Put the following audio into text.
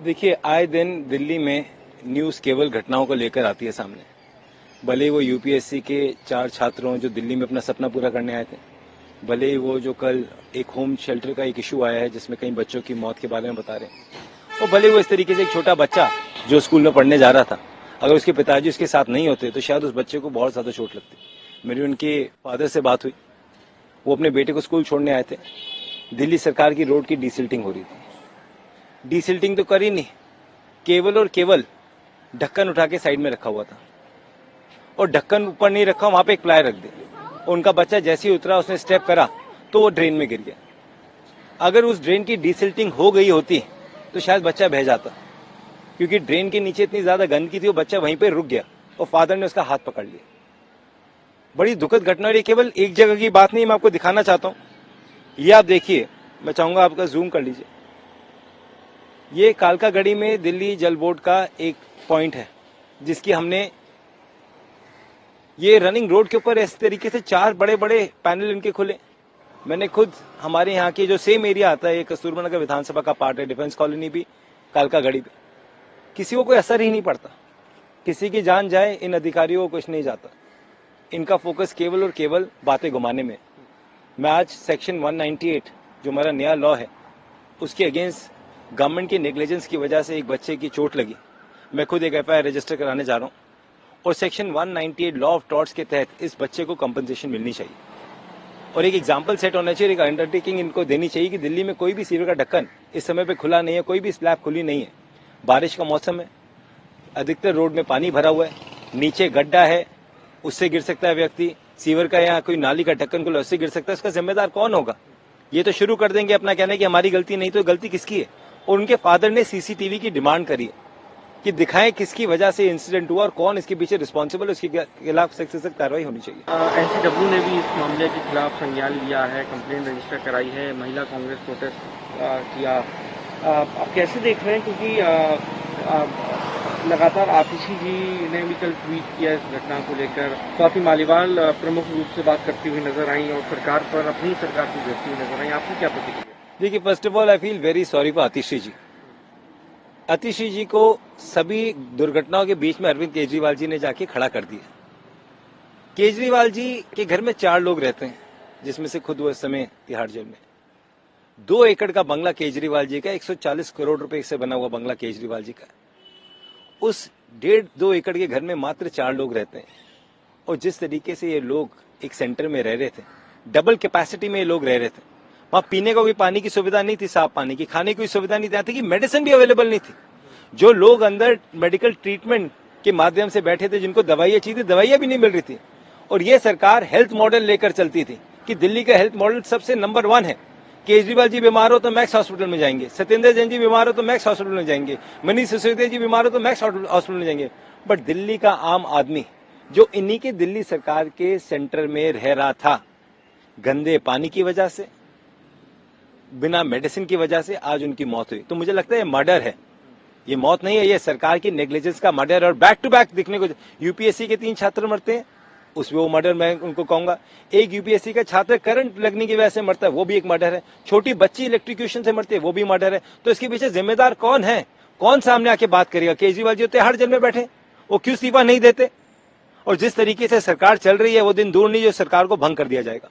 देखिए, आए दिन दिल्ली में न्यूज़ केवल घटनाओं को लेकर आती है सामने। भले ही वो यूपीएससी के 4 छात्रों जो दिल्ली में अपना सपना पूरा करने आए थे, भले ही वो जो कल एक होम शेल्टर का एक इशू आया है जिसमें कई बच्चों की मौत के बारे में बता रहे हैं, और भले वो इस तरीके से एक छोटा बच्चा जो स्कूल में पढ़ने जा रहा था, अगर उसके पिताजी उसके साथ नहीं होते तो शायद उस बच्चे को बहुत ज़्यादा चोट लगती। मेरी उनके फादर से बात हुई, वो अपने बेटे को स्कूल छोड़ने आए थे। दिल्ली सरकार की रोड की डीसिल्टिंग हो रही थी। डीसिल्टिंग तो करी नहीं, केवल और केवल ढक्कन उठा के साइड में रखा हुआ था, और ढक्कन ऊपर नहीं रखा, वहां पे एक प्लाई रख दी। उनका बच्चा जैसे ही उतरा, उसने स्टेप करा तो वो ड्रेन में गिर गया। अगर उस ड्रेन की डीसिल्टिंग हो गई होती तो शायद बच्चा बह जाता, क्योंकि ड्रेन के नीचे इतनी ज्यादा गंदगी थी, वो बच्चा वहीं पे रुक गया और फादर ने उसका हाथ पकड़ लिया। बड़ी दुखद घटना। और ये केवल एक जगह की बात नहीं, मैं आपको दिखाना चाहता हूं। ये आप देखिए, मैं चाहूंगा आपका जूम कर लीजिए। ये कालकागढ़ी में दिल्ली जल बोर्ड का एक पॉइंट है, जिसकी हमने ये रनिंग रोड के ऊपर इस तरीके से 4 बड़े बड़े पैनल इनके खुले। मैंने खुद हमारे यहाँ के जो सेम एरिया आता है, कस्तूरबा नगर विधानसभा का पार्ट है, डिफेंस कॉलोनी भी कालकागढ़ी पे, किसी को कोई असर ही नहीं पड़ता। किसी की जान जाए, इन अधिकारियों को कुछ नहीं जाता। इनका फोकस केवल और केवल बातें घुमाने में। मैं आज सेक्शन 198 जो हमारा नया लॉ है, उसके अगेंस्ट गवर्नमेंट की नेग्लिजेंस की वजह से एक बच्चे की चोट लगी, मैं खुद एक एफआईआर रजिस्टर कराने जा रहा हूं, और सेक्शन 198 लॉ ऑफ टॉर्ट्स के तहत इस बच्चे को कंपनसेशन मिलनी चाहिए, और एक एग्जाम्पल सेट होना चाहिए, एक अंडरटेकिंग इनको देनी चाहिए कि दिल्ली में कोई भी सीवर का ढक्कन इस समय पे खुला नहीं है, कोई भी स्लैब खुली नहीं है। बारिश का मौसम है, अधिकतर रोड में पानी भरा हुआ है, नीचे गड्ढा है, उससे गिर सकता है व्यक्ति। सीवर का या कोई नाली का ढक्कन खुला, उससे गिर सकता है। उसका जिम्मेदार कौन होगा? ये तो शुरू कर देंगे अपना कहना कि हमारी गलती नहीं, तो गलती किसकी है? और उनके फादर ने सीसीटीवी की डिमांड करी है कि दिखाएं किसकी वजह से इंसिडेंट हुआ और कौन इसके पीछे रिस्पॉन्सिबल है, उसके खिलाफ सख्त से सख्त कार्रवाई होनी चाहिए। एनसीडब्ल्यू ने भी इस मामले के खिलाफ संज्ञान लिया है, कंप्लेंट रजिस्टर कराई है, महिला कांग्रेस प्रोटेस्ट किया। आप कैसे देख रहे हैं, क्योंकि लगातार आतिशी जी ने भी कल ट्वीट किया इस घटना को लेकर, स्वाति मालीवाल प्रमुख रूप से बात करती हुई नजर आई और सरकार पर अपनी सरकार को घेरती हुई नजर आई। आपकी क्या प्रतिक्रिया? देखिए, first of all I feel very sorry for Atishi ji. Atishi ji को सभी दुर्घटनाओं के बीच में अरविंद केजरीवाल जी ने जाके खड़ा कर दिया। केजरीवाल जी के घर में 4 लोग रहते हैं, जिसमें से खुद वो इस समय तिहाड़ जेल में। 2 एकड़ का बंगला केजरीवाल जी का, 140 करोड़ रुपए से बना हुआ बंगला केजरीवाल जी का। उस 1.5-2 एकड़ के घर में मात्र 4 लोग रहते हैं, और जिस तरीके से ये लोग एक सेंटर में रह रहे थे, डबल कैपेसिटी में ये लोग रह रहे थे। वहां पीने को भी पानी की सुविधा नहीं थी, साफ पानी की, खाने की सुविधा नहीं थी, कि मेडिसिन भी अवेलेबल नहीं थी। जो लोग अंदर मेडिकल ट्रीटमेंट के माध्यम से बैठे थे, जिनको दवाइयां चाहिए थी, दवाइयां भी नहीं मिल रही थी। और ये सरकार हेल्थ मॉडल लेकर चलती थी कि दिल्ली का हेल्थ मॉडल सबसे नंबर 1 है। केजरीवाल जी बीमार हो तो मैक्स हॉस्पिटल में जाएंगे, सत्येंद्र जैन जी बीमार हो तो मैक्स हॉस्पिटल में जाएंगे, मनीष सिसोदिया जी बीमार हो तो मैक्स हॉस्पिटल में जाएंगे। बट दिल्ली का आम आदमी, जो इन्हीं की दिल्ली सरकार के सेंटर में रह रहा था, गंदे पानी की वजह से, बिना मेडिसिन की वजह से आज उनकी मौत हुई। तो मुझे लगता है ये मर्डर है, ये मौत नहीं है, ये सरकार की नेग्लिजेंस का मर्डर। और बैक टू बैक दिखने को यूपीएससी के 3 छात्र मरते हैं, उसमें वो मर्डर मैं उनको कहूंगा। एक यूपीएससी का छात्र करंट लगने की वजह से मरता है, वो भी एक मर्डर है। छोटी बच्ची इलेक्ट्रिक्यूशन से मरती है, वो भी मर्डर है। तो इसके पीछे जिम्मेदार कौन है? कौन सामने आके बात करेगा? केजरीवाल जी तिहाड़ जेल में बैठे, वो क्यों इस्तीफा नहीं देते? और जिस तरीके से सरकार चल रही है, वो दिन दूर नहीं जो सरकार को भंग कर दिया जाएगा।